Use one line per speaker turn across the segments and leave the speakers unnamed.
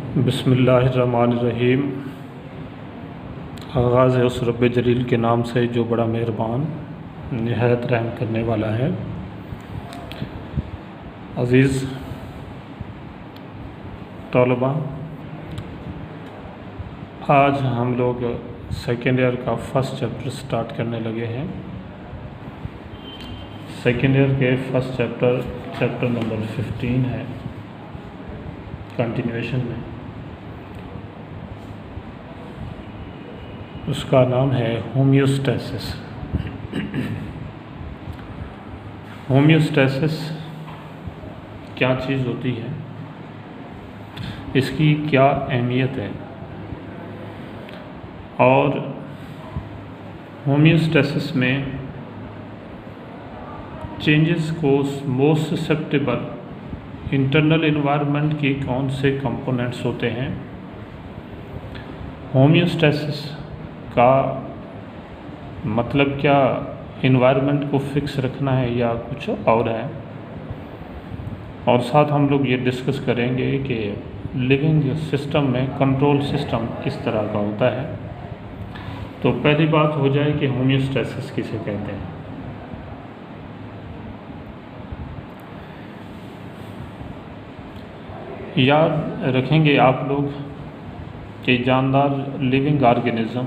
बिस्मिल्लाहिर्रहमानिर्रहीम। आगाज़ है उस रब्बे जलील के नाम से जो बड़ा मेहरबान निहायत रहम करने वाला है। अज़ीज़ तलबा, आज हम लोग सेकेंड ईयर का फर्स्ट चैप्टर स्टार्ट करने लगे हैं। सेकेंड ईयर के फर्स्ट चैप्टर नंबर 15 है, कंटिन्यूएशन में। उसका नाम है होम्योस्टैसिस। होम्योस्टैसिस क्या चीज़ होती है, इसकी क्या अहमियत है, और होम्योस्टैसिस में चेंजेस को मोस्ट ससेप्टेबल इंटरनल एनवायरनमेंट के कौन से कंपोनेंट्स होते हैं। होम्योस्टैसिस का मतलब क्या एनवायरनमेंट को फिक्स रखना है या कुछ और है, और साथ हम लोग ये डिस्कस करेंगे कि लिविंग सिस्टम में कंट्रोल सिस्टम किस तरह का होता है। तो पहली बात हो जाए कि होम्योस्टैसिस किसे कहते हैं। याद रखेंगे आप लोग कि जानदार लिविंग ऑर्गेनिज्म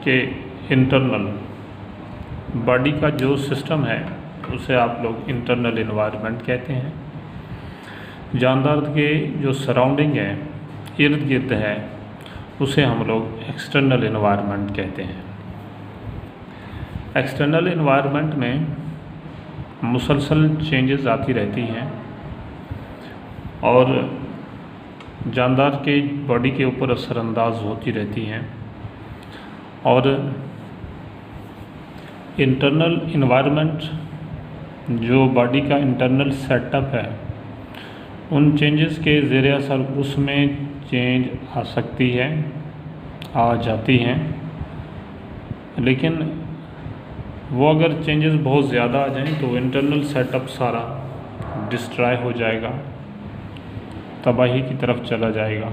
के इंटरनल बॉडी का जो सिस्टम है उसे आप लोग इंटरनल एनवायरनमेंट कहते हैं। जानदार के जो सराउंडिंग है, इर्द गिर्द है, उसे हम लोग एक्सटर्नल एनवायरनमेंट कहते हैं। एक्सटर्नल एनवायरनमेंट में मुसलसल चेंजेस आती रहती हैं और जानदार के बॉडी के ऊपर असरअंदाज होती रहती हैं, और इंटरनल एनवायरनमेंट जो बॉडी का इंटरनल सेटअप है, उन चेंजेस के ज़ेरे असर उसमें चेंज आ सकती है, आ जाती हैं। लेकिन वो अगर चेंजेस बहुत ज़्यादा आ जाएं तो इंटरनल सेटअप सारा डिस्ट्रॉय हो जाएगा, तबाही की तरफ चला जाएगा।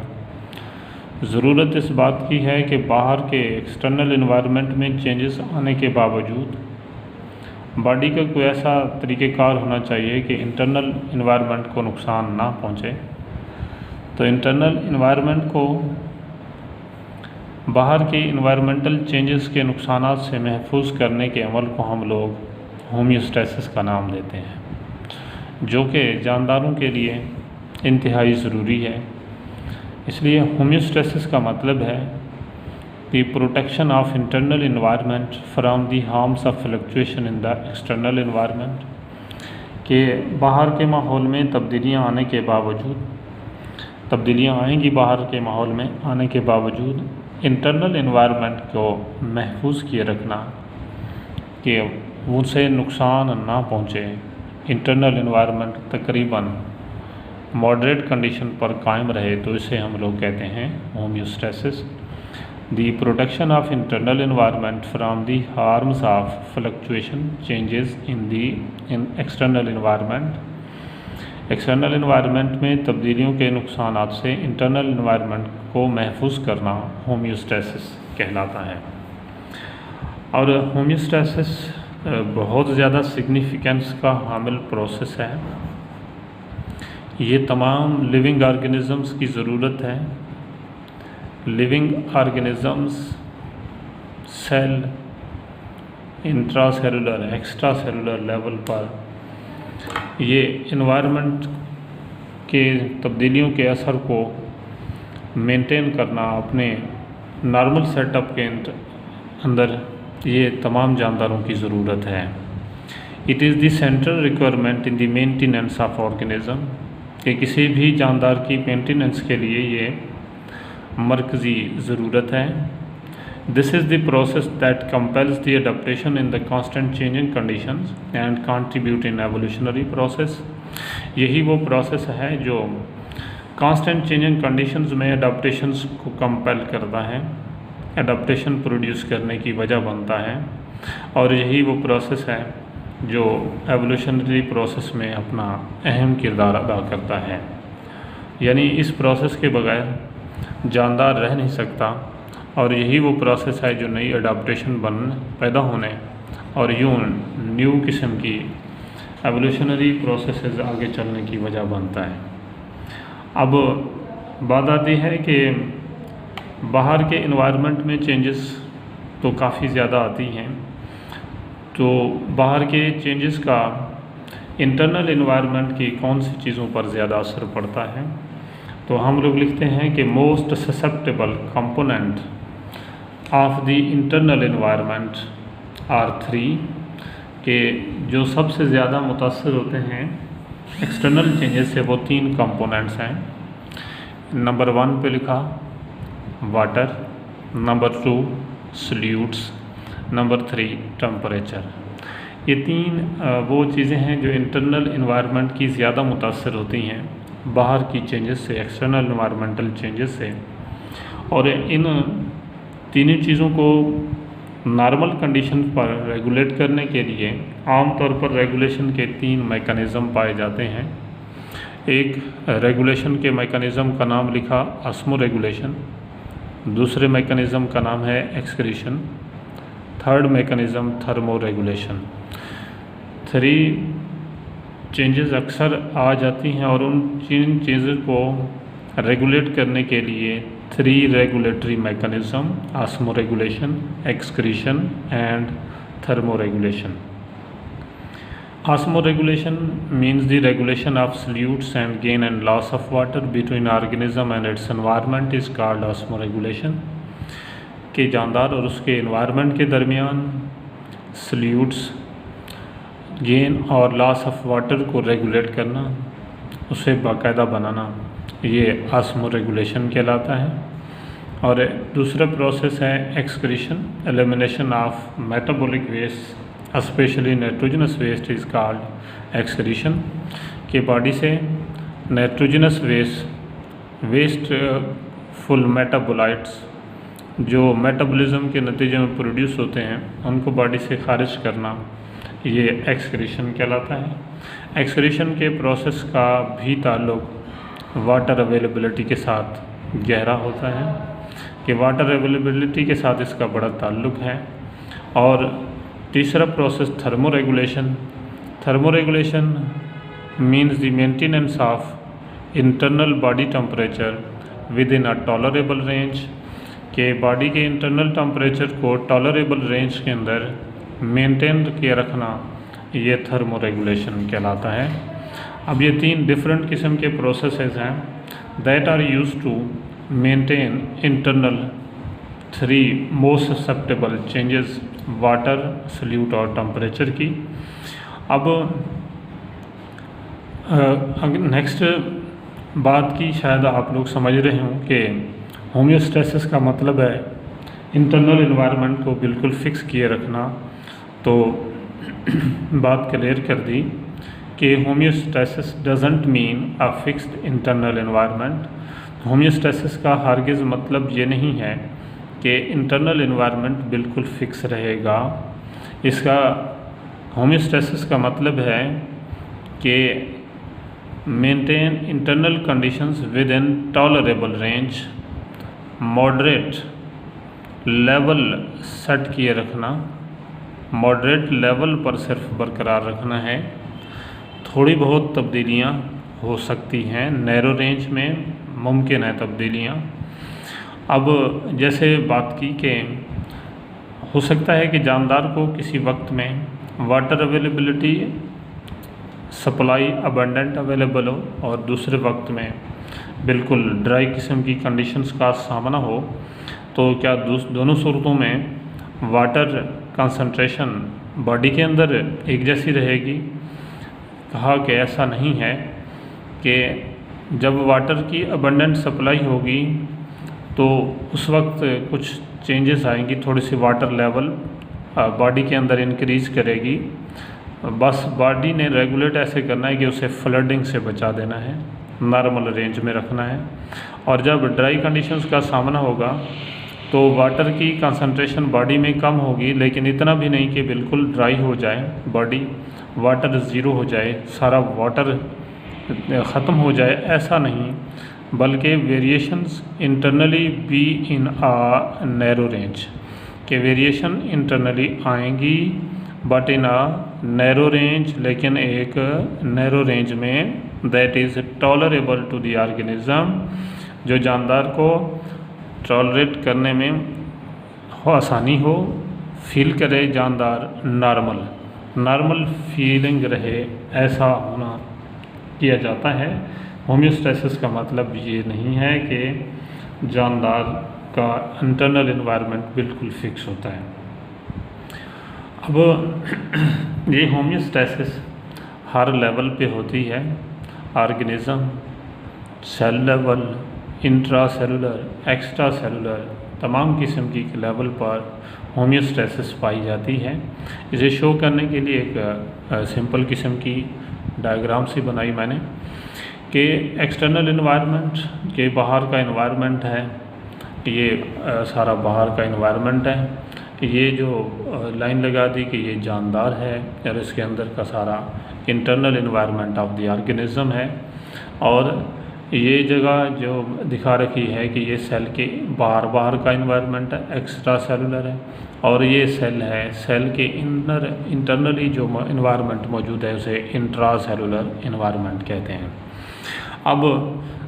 ज़रूरत इस बात की है कि बाहर के एक्सटर्नल एनवायरनमेंट में चेंजेस आने के बावजूद बॉडी का कोई ऐसा तरीक़ेकार होना चाहिए कि इंटरनल एनवायरनमेंट को नुकसान ना पहुँचे। तो इंटरनल एनवायरनमेंट को बाहर के एनवायरमेंटल चेंजेस के नुकसानात से महफूज करने के अमल को हम लोग होम्योस्टैसिस का नाम देते हैं, जो कि जानदारों के लिए इंतहाई ज़रूरी है। इसलिए होम्योस्टैसिस का मतलब है कि protection of internal environment from the harms of fluctuation in the external environment, के बाहर के माहौल में तब्दीलियाँ आएंगी बाहर के माहौल में आने के बावजूद इंटरनल एनवायरनमेंट को महफूज किए रखना कि उनसे नुकसान ना पहुँचे। इंटरनल एनवायरनमेंट तकरीबन मॉडरेट कंडीशन पर कायम रहे, तो इसे हम लोग कहते हैं homeostasis. The protection of internal environment from the harms of fluctuation changes in external environment. External environment में तब्दीलियों के नुकसानात से इंटरनल एनवायरनमेंट को महफूज करना होम्योस्टैसिस कहलाता है। और होम्योस्टैसिस बहुत ज़्यादा सिग्निफिकेंस का हामिल प्रोसेस है। ये तमाम लिविंग ऑर्गेनिज़म्स की ज़रूरत है। Living organisms cell, intracellular, extra cellular level पर ये एनवायरनमेंट के तब्दीलियों के असर को मेंटेन करना अपने नॉर्मल सेटअप के अंदर, ये तमाम जानदारों की ज़रूरत है। It is the central requirement in the maintenance of organism, कि किसी भी जानदार की मेंटेनेंस के लिए ये मरकज़ी ज़रूरत है। This is the process that compels the adaptation in the constant changing conditions and contribute in evolutionary process. यही वो प्रोसेस है जो कांस्टेंट चेंजिंग कंडीशंस में अडेप्टेशंस को कंपेल करता है, अडेप्टेशन प्रोड्यूस करने की वजह बनता है, और यही वो प्रोसेस है जो एवोल्यूशनरी प्रोसेस में अपना अहम किरदार अदा करता है। यानी इस प्रोसेस के बगैर जानदार रह नहीं सकता, और यही वो प्रोसेस है जो नई अडाप्टेशन पैदा होने और यूँ न्यू किस्म की एवोल्यूशनरी प्रोसेसेस आगे चलने की वजह बनता है। अब बात आती है कि बाहर के इन्वायरमेंट में चेंजेस तो काफ़ी ज़्यादा आती हैं, तो बाहर के चेंजेस का इंटरनल इन्वायरमेंट की कौन सी चीज़ों पर ज़्यादा असर पड़ता है। तो हम लोग लिखते हैं कि most susceptible component of the internal environment are 3, के जो सबसे ज़्यादा मुतासर होते हैं एक्सटर्नल चेंजेस से वो 3 कंपोनेंट्स हैं। नंबर 1 पे लिखा water, number 2 solutes, number 3 temperature. ये 3 वो चीज़ें हैं जो इंटरनल इन्वायरमेंट की ज़्यादा मुतासर होती हैं बाहर की चेंजेस से, एक्सटर्नल इन्वायरमेंटल चेंजेस से। और इन तीनों चीज़ों को नॉर्मल कंडीशन पर रेगुलेट करने के लिए आमतौर पर रेगुलेशन के 3 मैकेनिज़्म पाए जाते हैं। एक रेगुलेशन के मैकेनिज़्म का नाम लिखा ऑस्मो रेगुलेशन, दूसरे मैकेनिज़्म का नाम है excretion, third mechanism thermo regulation. 3 changes अक्सर आ जाती हैं और उन 3 चीज़ों को रेगुलेट करने के लिए 3 regulatory mechanism, osmo regulation, excretion and thermo regulation. Osmo regulation means the regulation of solutes and gain and loss of water between organism and its environment is called osmoregulation। के जानदार और उसके environment के दरमियान solutes gain और loss of water को regulate करना, उसे बाकायदा बनाना, ये ऑस्मो रेगुलेशन कहलाता है। और दूसरा प्रोसेस है excretion, elimination of metabolic waste specially nitrogenous waste is called excretion. के बॉडी से नाइट्रोजनस वेस्ट फुल मेटाबोलाइट्स जो मेटाबॉलिज्म के नतीजे में प्रोड्यूस होते हैं उनको बॉडी से खारिज करना, ये एक्सक्रीशन कहलाता है। एक्सक्रीशन के प्रोसेस का भी ताल्लुक वाटर अवेलेबिलिटी के साथ गहरा होता है, कि वाटर अवेलेबिलिटी के साथ इसका बड़ा ताल्लुक है। और तीसरा process thermo regulation. Thermo regulation means the maintenance of internal body temperature with in a tolerable range, के बॉडी के इंटरनल टेम्परेचर को टॉलरेबल रेंज के अंदर मेंटेन किए रखना, ये थर्मो रेगुलेशन कहलाता है। अब ये 3 डिफरेंट किस्म के प्रोसेसेस हैं that are used to maintain internal 3 most susceptible changes, water, solute और टेम्परेचर की। अब नेक्स्ट बात की शायद आप लोग समझ रहे हों कि होम्योस्टेसिस का मतलब है इंटरनल इन्वायरमेंट को बिल्कुल फिक्स किए रखना। तो बात क्लियर कर दी कि homeostasis doesn't mean a fixed internal environment. Homeostasis का हरगिज़ मतलब ये नहीं है कि इंटरनल इन्वायरमेंट बिल्कुल फिक्स रहेगा। इसका होम्योस्टेसिस का मतलब है कि maintain internal conditions with in tolerable range, moderate level set किए रखना, मॉडरेट लेवल पर सिर्फ बरकरार रखना है। थोड़ी बहुत तब्दीलियाँ हो सकती हैं, नैरो रेंज में मुमकिन है तब्दीलियाँ। अब जैसे बात की कि हो सकता है कि जानदार को किसी वक्त में water availability supply abundant available हो और दूसरे वक्त में बिल्कुल ड्राई किस्म की कंडीशंस का सामना हो, तो क्या दोनों सूरतों में वाटर कंसंट्रेशन बॉडी के अंदर एक जैसी रहेगी? कहा कि ऐसा नहीं है, कि जब वाटर की अबंडेंट सप्लाई होगी तो उस वक्त कुछ चेंजेस आएंगी, थोड़ी सी वाटर लेवल बॉडी के अंदर इंक्रीज़ करेगी। बस बॉडी ने रेगुलेट ऐसे करना है कि उसे फ्लडिंग से बचा देना है, नॉर्मल रेंज में रखना है। और जब ड्राई कंडीशंस का सामना होगा तो वाटर की कंसंट्रेशन बॉडी में कम होगी, लेकिन इतना भी नहीं कि बिल्कुल ड्राई हो जाए बॉडी, वाटर ज़ीरो हो जाए, सारा वाटर ख़त्म हो जाए, ऐसा नहीं। बल्कि variations internally be in a narrow range, के वेरिएशन इंटरनली आएंगी but in a narrow range, लेकिन एक नैरो रेंज में, that is tolerable to the organism, जो जानदार को टॉलरेट करने में आसानी हो, फील करे जानदार नॉर्मल फीलिंग रहे, ऐसा होना किया जाता है। होम्योस्टेसिस का मतलब ये नहीं है कि जानदार का इंटरनल एनवायरनमेंट बिल्कुल फिक्स होता है। अब ये होम्योस्टेसिस हर लेवल पे होती है, organism, cell level, intra cellular, extra cellular, तमाम किस्म की लेवल पर होम्योस्टेसिस पाई जाती है। इसे शो करने के लिए एक सिंपल किस्म की डायग्राम सी बनाई मैंने कि एक्सटर्नल इन्वायरमेंट के बाहर का इन्वायरमेंट है, ये सारा बाहर का इन्वायरमेंट है, ये जो लाइन लगा दी कि ये जानदार है और इसके अंदर का सारा internal environment of the organism है, और ये जगह जो दिखा रखी है कि ये सेल के बाहर का इन्वायरमेंट है, एक्स्ट्रा सेलुलर है, और ये सेल है, सेल के इंटरनली जो इन्वायरमेंट मौजूद है उसे इंट्रा सेलुलर इन्वायरमेंट कहते हैं। अब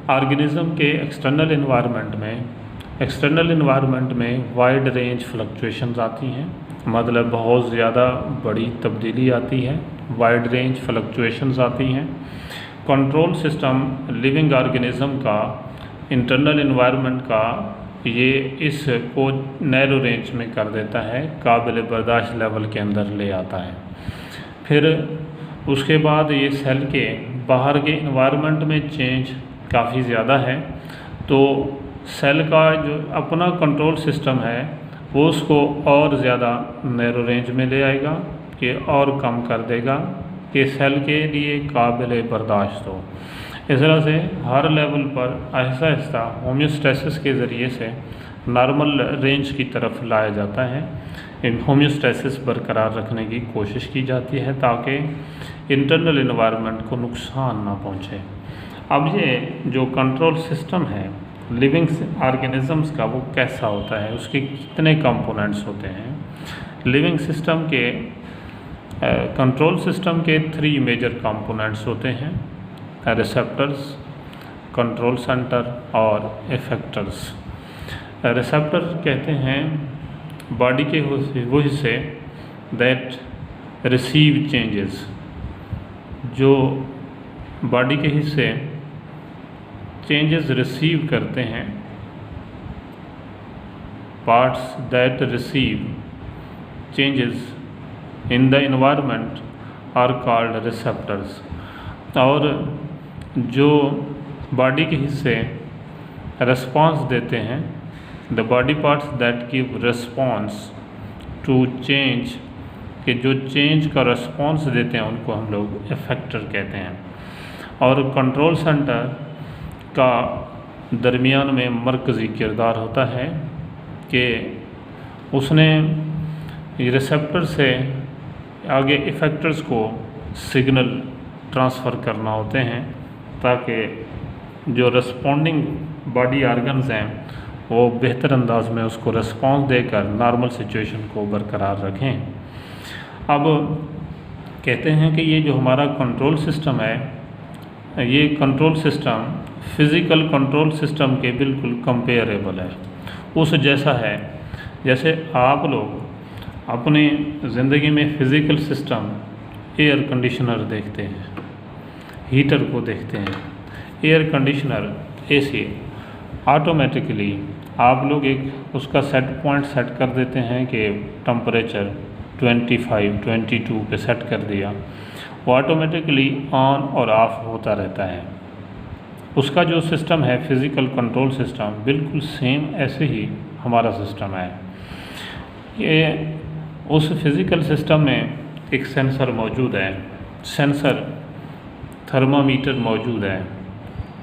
ऑर्गेनिज्म के एक्सटर्नल इन्वायरमेंट में वाइड रेंज फ्लक्चुएशंस आती हैं, मतलब बहुत ज़्यादा बड़ी तब्दीली आती है, वाइड रेंज फ्लक्चुएशंस आती हैं। कंट्रोल सिस्टम लिविंग ऑर्गेनिज्म का इंटरनल इन्वायरमेंट का ये इसको नैरो रेंज में कर देता है, काबिल बर्दाश्त लेवल के अंदर ले आता है। फिर उसके बाद ये सेल के बाहर के इन्वायरमेंट में चेंज काफ़ी ज़्यादा है, तो सेल का जो अपना कंट्रोल सिस्टम है वो उसको और ज़्यादा नैरो रेंज में ले आएगा कि और कम कर देगा कि सेल के लिए काबिल बर्दाश्त हो। इस तरह से हर लेवल पर आहिस्ता आहिस्ता होम्योस्टेसिस के ज़रिए से नॉर्मल रेंज की तरफ लाया जाता है, इन होम्योस्टेसिस बरकरार रखने की कोशिश की जाती है ताकि इंटरनल इन्वायरमेंट को नुकसान ना पहुँचे। अब ये जो कंट्रोल सिस्टम है लिविंग ऑर्गेनिजम्स का, वो कैसा होता है, उसके कितने कंपोनेंट्स होते हैं। लिविंग सिस्टम के कंट्रोल सिस्टम के 3 मेजर कंपोनेंट्स होते हैं, रिसेप्टर्स, कंट्रोल सेंटर और इफेक्टर्स। रिसेप्टर कहते हैं बॉडी के वो हिस्से दैट रिसीव चेंजेस, जो बॉडी के हिस्से चेंजेस रिसीव करते हैं, parts that receive changes in the environment are called receptors, और जो बॉडी के हिस्से रेस्पॉन्स देते हैं, the body parts that give response to change, कि जो चेंज का रेस्पॉन्स देते हैं उनको हम लोग इफेक्टर कहते हैं। और कंट्रोल सेंटर का दरमियान में मरकज़ी किरदार होता है कि उसने रिसेप्टर से आगे इफेक्टर्स को सिग्नल ट्रांसफ़र करना होते हैं ताकि जो रिस्पॉन्डिंग बॉडी ऑर्गन्स हैं वो बेहतर अंदाज में उसको रिस्पॉन्स देकर नॉर्मल सिचुएशन को बरकरार रखें। अब कहते हैं कि ये जो हमारा कंट्रोल सिस्टम है, ये control system physical control system के बिल्कुल कंपेरेबल है, उस जैसा है जैसे आप लोग अपने ज़िंदगी में फ़िज़िकल सिस्टम एयर कंडीशनर देखते हैं, हीटर को देखते हैं। एयर कंडीशनर एसी ऑटोमेटिकली आप लोग एक उसका सेट पॉइंट सेट कर देते हैं कि टेम्परेचर 25-22 पे सेट कर दिया, वो ऑटोमेटिकली ऑन और ऑफ होता रहता है। उसका जो सिस्टम है फिज़िकल कंट्रोल सिस्टम बिल्कुल सेम ऐसे ही हमारा सिस्टम है। ये उस फिज़िकल सिस्टम में एक सेंसर मौजूद है, सेंसर थर्मामीटर मौजूद है,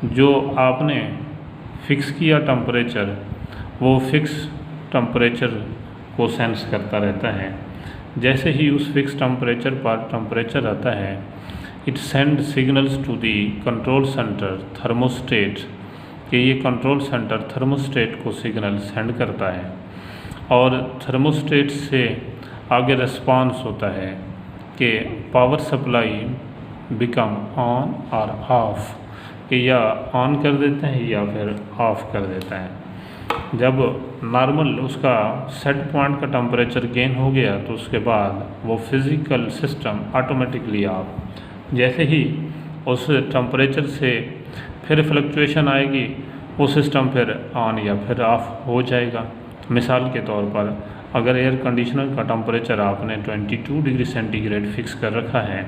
जो आपने फ़िक्स किया टेम्परेचर, वो फिक्स टेम्परेचर को सेंस करता रहता है। जैसे ही उस फिक्स टेम्परेचर पर टेम्परेचर आता है, it send signals to the control centre thermostat कि ये कंट्रोल सेंटर थर्मोस्टेट को सिग्नल सेंड करता है और थर्मोस्टेट से आगे रिस्पांस होता है कि पावर सप्लाई बिकम ऑन और ऑफ, कि या ऑन कर देते हैं या फिर ऑफ कर देता है। जब नॉर्मल उसका सेट पॉइंट का टेम्परेचर गेन हो गया तो उसके बाद वो फिज़िकल सिस्टम ऑटोमेटिकली ऑफ, जैसे ही उस टेम्परेचर से फिर फ्लक्चुएशन आएगी वो सिस्टम फिर ऑन या फिर ऑफ हो जाएगा। मिसाल के तौर पर अगर एयर कंडीशनर का टेम्परेचर आपने 22 डिग्री सेंटीग्रेड फिक्स कर रखा है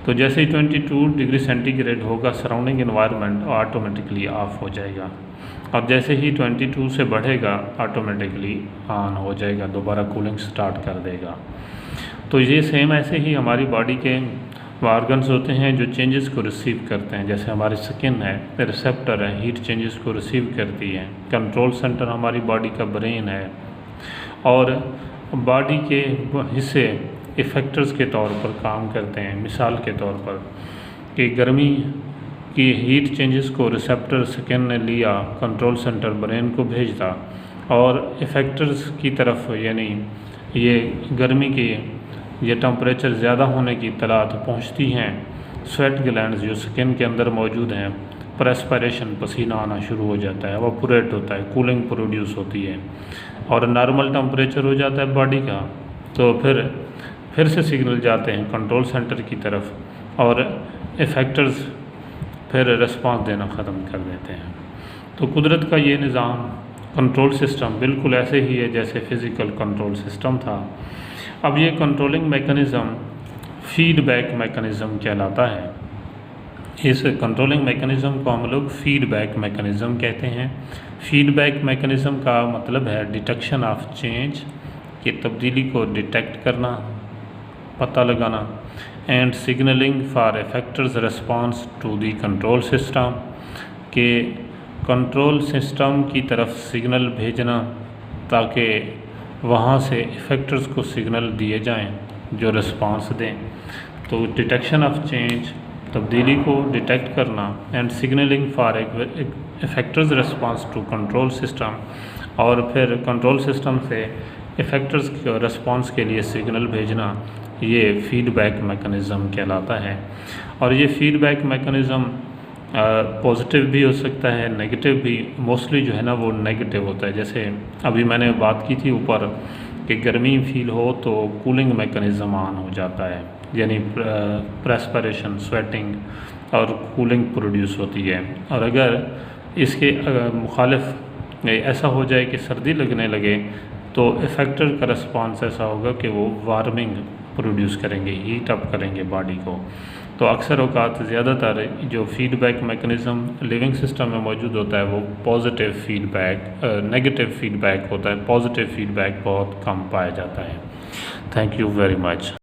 तो जैसे ही 22 डिग्री सेंटीग्रेड होगा सराउंडिंग एनवायरनमेंट ऑटोमेटिकली ऑफ हो जाएगा, और जैसे ही 22 से बढ़ेगा ऑटोमेटिकली ऑन हो जाएगा, दोबारा कूलिंग स्टार्ट कर देगा। तो ये सेम ऐसे ही हमारी बॉडी के ऑर्गन्स होते हैं जो चेंजेस को रिसीव करते हैं। जैसे हमारी स्किन है, रिसेप्टर है, हीट चेंजेस को रिसीव करती है। कंट्रोल सेंटर हमारी बॉडी का ब्रेन है, और बॉडी के हिस्से इफ़ेक्टर्स के तौर पर काम करते हैं। मिसाल के तौर पर कि गर्मी की हीट चेंजेस को रिसेप्टर स्किन ने लिया, कंट्रोल सेंटर ब्रेन को भेजता, और इफ़ेक्टर्स की तरफ यानी ये गर्मी की ये टेम्परेचर ज़्यादा होने की इत्तलात पहुंचती हैं। स्वेट ग्लैंड्स जो स्किन के अंदर मौजूद हैं, परस्पिरेशन पसीना आना शुरू हो जाता है, एवापोरेट होता है, कूलिंग प्रोड्यूस होती है, और नॉर्मल टेम्परेचर हो जाता है बॉडी का। तो फिर से सिग्नल जाते हैं कंट्रोल सेंटर की तरफ, और इफ़ेक्टर्स फिर रिस्पांस देना ख़त्म कर देते हैं। तो कुदरत का ये निज़ाम कंट्रोल सिस्टम बिल्कुल ऐसे ही है जैसे फ़िज़िकल कंट्रोल सिस्टम था। अब ये कंट्रोलिंग मेकनिज़म फीडबैक मेकनिज़म कहलाता है। इस कंट्रोलिंग मेकनिज़म को हम लोग फीडबैक मेकनिज़म कहते हैं। फीडबैक मेकनिज़म का मतलब है डिटेक्शन ऑफ चेंज, कि तब्दीली को डिटेक्ट करना, पता लगाना, and signalling for effectors response to the control system, के कंट्रोल सिस्टम की तरफ सिग्नल भेजना ताकि वहाँ से इफ़ेक्टर्स को सिग्नल दिए जाएं जो रिस्पांस दें। तो डिटेक्शन ऑफ चेंज, तब्दीली को डिटेक्ट करना, and signalling for effectors response to control system, और फिर कंट्रोल सिस्टम से इफ़ेक्टर्स के रिस्पांस के लिए सिग्नल भेजना, ये फीडबैक मैकेनिज़्म कहलाता है। और ये फीडबैक मैकेनिज़्म पॉजिटिव भी हो सकता है, नेगेटिव भी। मोस्टली जो है ना वो नेगेटिव होता है। जैसे अभी मैंने बात की थी ऊपर कि गर्मी फील हो तो कूलिंग मैकेनिज़्म ऑन हो जाता है, यानी प्रेस्पिरेशन, स्वेटिंग और कूलिंग प्रोड्यूस होती है। और अगर इसके मुखालिफ ऐसा हो जाए कि सर्दी लगने लगे तो इफ़ेक्टर का रिस्पांस ऐसा होगा कि वो वार्मिंग प्रोड्यूस करेंगे, हीट अप करेंगे बॉडी को। तो अक्सर औकात ज़्यादातर जो फीडबैक मैकेनिज़्म लिविंग सिस्टम में मौजूद होता है वो पॉजिटिव फीडबैक, नेगेटिव फीडबैक होता है। पॉजिटिव फीडबैक बहुत कम पाया जाता है। Thank you very much.